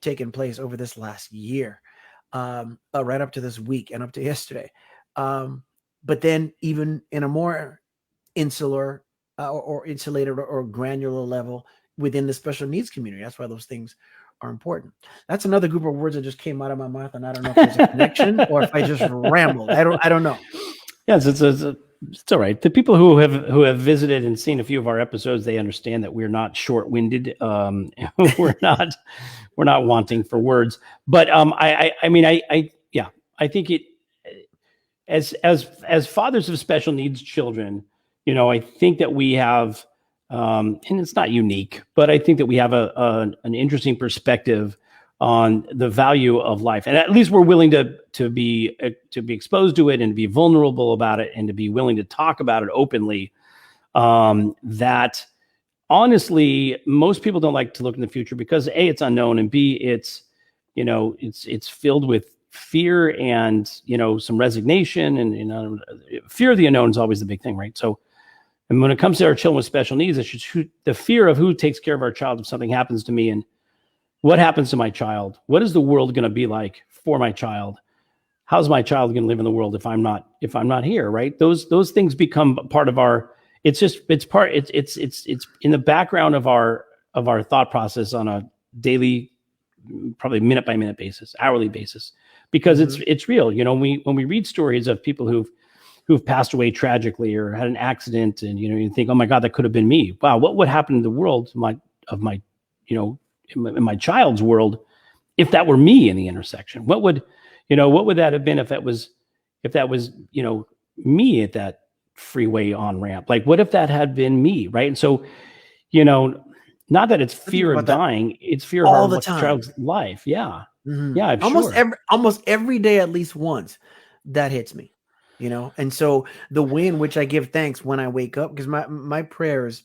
taken place over this last year, right up to this week and up to yesterday. But then even in a more insular or insulated or granular level within the special needs community. That's why those things are important. That's another group of words that just came out of my mouth, and I don't know if there's a connection or if I just rambled. I don't know.
Yes, it's all right. The people who have visited and seen a few of our episodes, they understand that we're not short-winded. We're not wanting for words. But I think it, as fathers of special needs children, I think that we have, and it's not unique, but I think that we have an interesting perspective on the value of life, and at least we're willing to be exposed to it and to be vulnerable about it and to be willing to talk about it openly. That honestly, most people don't like to look in the future because A, it's unknown, and B, it's filled with fear and some resignation, and fear of the unknown is always the big thing, right? So, and when it comes to our children with special needs, it's just the fear of who takes care of our child if something happens to me, and what happens to my child? What is the world going to be like for my child? How's my child going to live in the world if I'm not here? Right? Those things become part of our. It's in the background of our our thought process on a daily, probably minute by minute basis, hourly basis, because it's real. You know, when we read stories of people who've passed away tragically or had an accident, and you think, oh my God, that could have been me. Wow, what would happen in the world in my child's world if that were me in the intersection? What would that have been if that was me at that freeway on ramp? Like, what if that had been me, right? And so, not that it's fear of dying, it's fear of
all the
our
time.
child's life. Yeah. Yeah. I'm
almost every day, at least once, that hits me, And so the way in which I give thanks when I wake up, because my prayers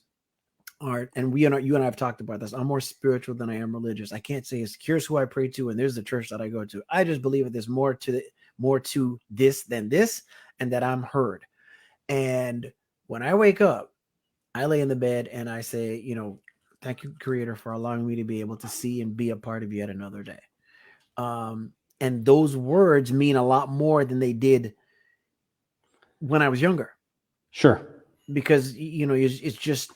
are, and you and I have talked about this, I'm more spiritual than I am religious. I can't say here's who I pray to, and there's the church that I go to. I just believe that there's more to this than this, and that I'm heard. And when I wake up, I lay in the bed and I say, thank you, Creator, for allowing me to be able to see and be a part of yet another day. And those words mean a lot more than they did when I was younger.
Sure.
Because, it's just,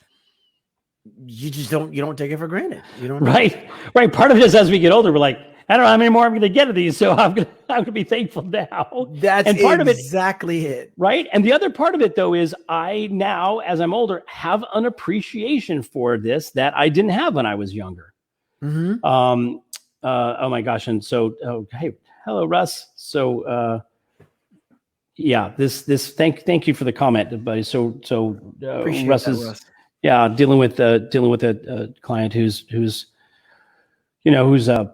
you don't take it for granted. You don't.
Right. Part of it is, as we get older, we're like, I don't know how many more I'm going to get of these, so I'm going to be thankful now.
That's
part
exactly it.
Right. And the other part of it, though, is I now, as I'm older, have an appreciation for this that I didn't have when I was younger. Oh my gosh. And so, hey, hello, Russ. So, yeah, thank you for the comment, buddy. So Russ is, Russ. Yeah, dealing with a client whose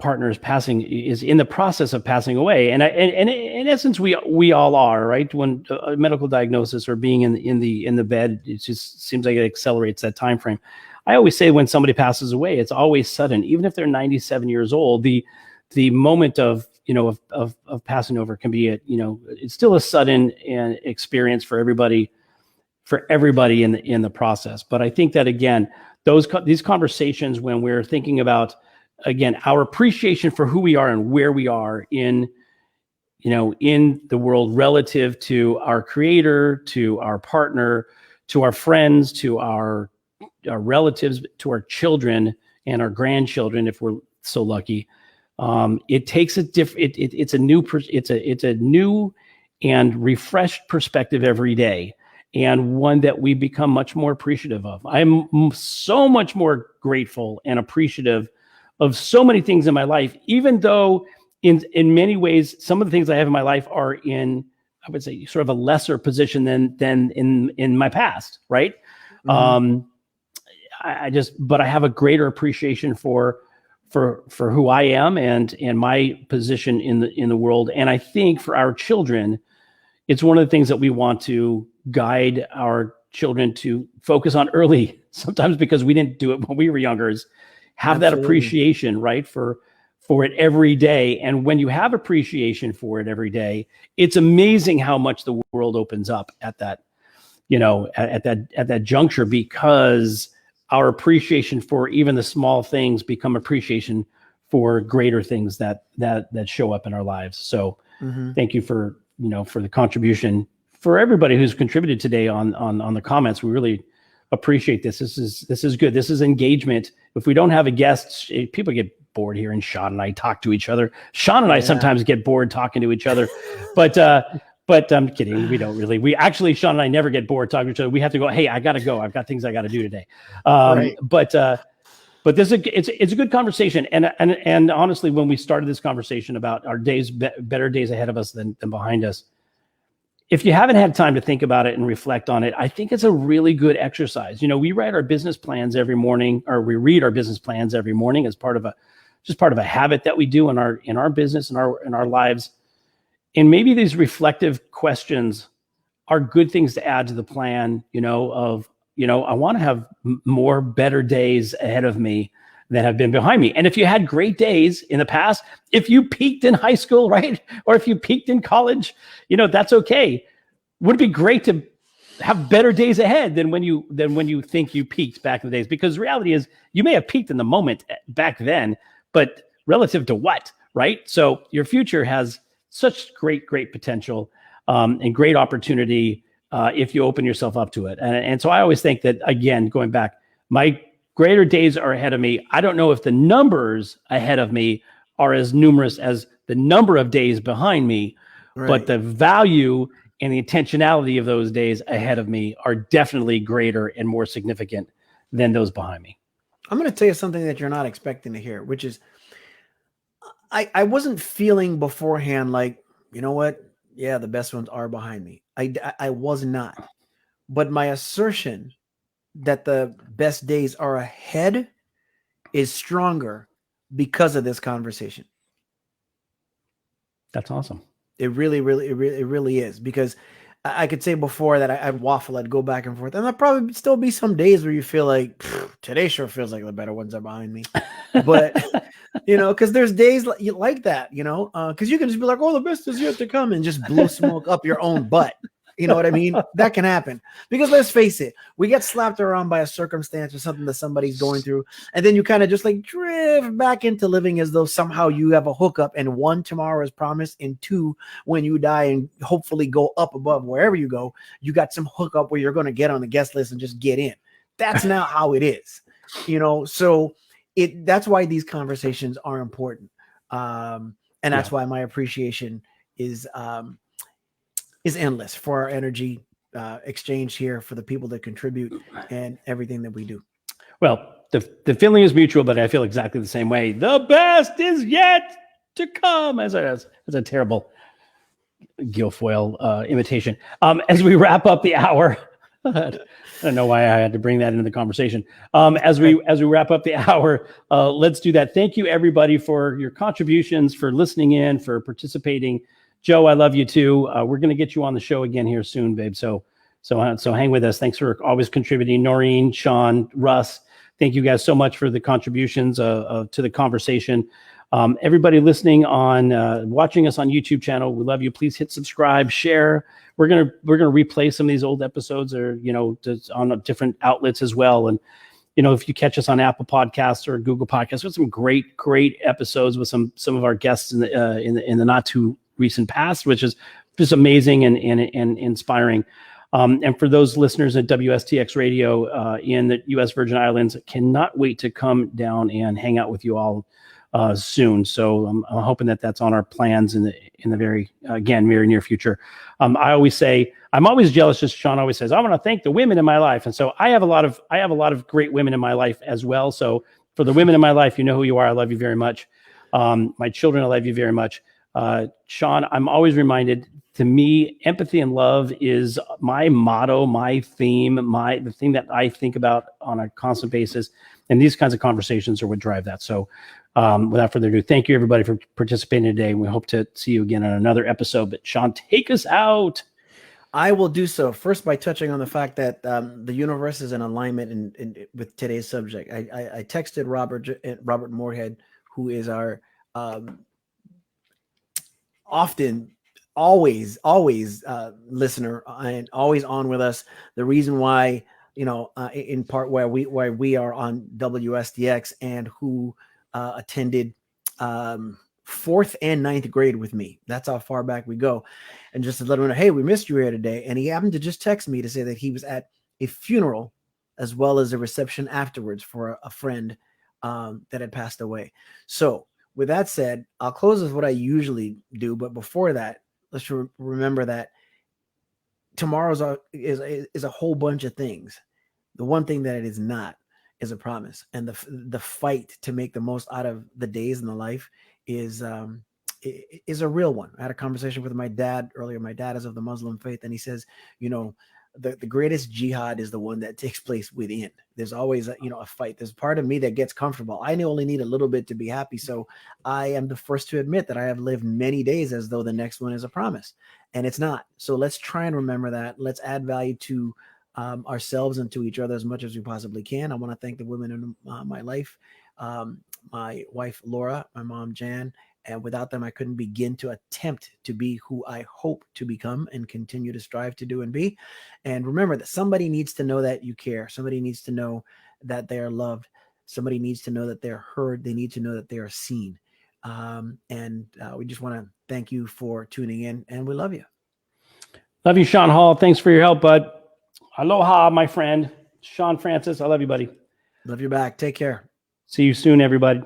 partner is in the process of passing away, and in essence, we all are, right? When a medical diagnosis or being in the bed, it just seems like it accelerates that time frame. I always say when somebody passes away, it's always sudden, even if they're 97 years old. The moment of passing over can be it's still a sudden experience for everybody in the process. But I think that, again, these conversations, when we're thinking about, again, our appreciation for who we are and where we are in the world relative to our Creator, to our partner, to our friends, to our relatives, to our children and our grandchildren, if we're so lucky, it takes it's a new and refreshed perspective every day, and one that we become much more appreciative of. I'm so much more grateful and appreciative of so many things in my life, even though in many ways, some of the things I have in my life are in, I would say, sort of a lesser position than in my past, right? But I have a greater appreciation for who I am and my position in the world. And I think for our children, it's one of the things that we want to guide our children to focus on early, sometimes because we didn't do it when we were younger, is have Absolutely. That appreciation, right, for it every day. And when you have appreciation for it every day, it's amazing how much the world opens up at that, at that juncture, because our appreciation for even the small things become appreciation for greater things that show up in our lives. So thank you for the contribution, for everybody who's contributed today on the comments. We really appreciate this. This is good. This is engagement. If we don't have a guest, people get bored here, and Shawn and I talk to each other. Shawn and I sometimes get bored talking to each other, but I'm kidding. We don't really. Shawn and I never get bored talking to each other. We have to go, hey, I got to go. I've got things I got to do today. Right. But this it's a good conversation. And honestly, when we started this conversation about our days, better days ahead of us than behind us, if you haven't had time to think about it and reflect on it, I think it's a really good exercise. We write our business plans every morning, or we read our business plans every morning as part of a habit that we do in our business and our lives. And maybe these reflective questions are good things to add to the plan, I want to have more better days ahead of me than have been behind me. And if you had great days in the past, if you peaked in high school, right? Or if you peaked in college, that's okay. Would it be great to have better days ahead than when you think you peaked back in the days? Because the reality is, you may have peaked in the moment back then, but relative to what, right? So your future has such great potential and great opportunity if you open yourself up to it. And so I always think that, again, going back, my greater days are ahead of me. I don't know if the numbers ahead of me are as numerous as the number of days behind me, but the value and the intentionality of those days ahead of me are definitely greater and more significant than those behind me.
I'm going to tell you something that you're not expecting to hear, which is I wasn't feeling beforehand like, you know what? Yeah, the best ones are behind me. I was not. But my assertion that the best days are ahead is stronger because of this conversation.
That's awesome.
It really is, because I could say before that I'd waffle, I'd go back and forth, and there'll probably still be some days where you feel like today sure feels like the better ones are behind me, but because there's days like that, because you can just be like, oh, the best is yet to come, and just blow smoke up your own butt. You know what I mean? That can happen, because let's face it, we get slapped around by a circumstance or something that somebody's going through, and then you kind of just like drift back into living as though somehow you have a hookup, and one, tomorrow is promised, and two, when you die and hopefully go up above wherever you go, you got some hookup where you're going to get on the guest list and just get in. That's not how it is, so that's why these conversations are important. And that's why my appreciation is endless for our energy exchange here, for the people that contribute and everything that we do.
Well, the feeling is mutual, but I feel exactly the same way. The best is yet to come, as a terrible Guilfoyle imitation. As we wrap up the hour, I don't know why I had to bring that into the conversation. As we wrap up the hour, let's do that. Thank you, everybody, for your contributions, for listening in, for participating. Joe, I love you too. We're going to get you on the show again here soon, babe. So hang with us. Thanks for always contributing. Noreen, Shawn, Russ, thank you guys so much for the contributions to the conversation. Everybody listening watching us on YouTube channel, we love you. Please hit subscribe, share. We're gonna replay some of these old episodes, or on different outlets as well. And if you catch us on Apple Podcasts or Google Podcasts, with some great episodes with some of our guests in the not too recent past, which is just amazing and inspiring. And for those listeners at WSTX Radio in the U.S. Virgin Islands, cannot wait to come down and hang out with you all soon. So I'm hoping that that's on our plans in the very near future. I always say, I'm always jealous, just Shawn always says, I want to thank the women in my life. And so I have a lot of great women in my life as well. So for the women in my life, you know who you are. I love you very much. My children, I love you very much. Shawn, I'm always reminded, to me, empathy and love is my motto, my theme, the thing that I think about on a constant basis. And these kinds of conversations are what drive that. So without further ado, thank you, everybody, for participating today. And we hope to see you again on another episode. But Shawn, take us out.
I will do so first by touching on the fact that the universe is in alignment with today's subject. I texted Robert Moorhead, who is our always listener and always on with us. The reason why, in part why we are on WSDX, and who attended 4th and 9th grade with me. That's how far back we go. And just to let him know, hey, we missed you here today. And he happened to just text me to say that he was at a funeral as well as a reception afterwards for a friend that had passed away. So with that said, I'll close with what I usually do. But before that, let's remember that tomorrow's is a whole bunch of things. The one thing that it is not is a promise. And the fight to make the most out of the days in the life is a real one. I had a conversation with my dad earlier. My dad is of the Muslim faith, and he says, the greatest jihad is the one that takes place within. There's always a fight. There's part of me that gets comfortable. I only need a little bit to be happy. So I am the first to admit that I have lived many days as though the next one is a promise, and it's not. So let's try and remember that. Let's add value to ourselves and to each other as much as we possibly can. I want to thank the women in my life, my wife, Laura, my mom, Jan, and without them, I couldn't begin to attempt to be who I hope to become and continue to strive to do and be. And remember that somebody needs to know that you care. Somebody needs to know that they are loved. Somebody needs to know that they're heard. They need to know that they are seen. And we just want to thank you for tuning in, and we love you.
Love you, Shawn Hall. Thanks for your help, bud. Aloha, my friend. Shawn Francis, I love you, buddy.
Love you back. Take care.
See you soon, everybody.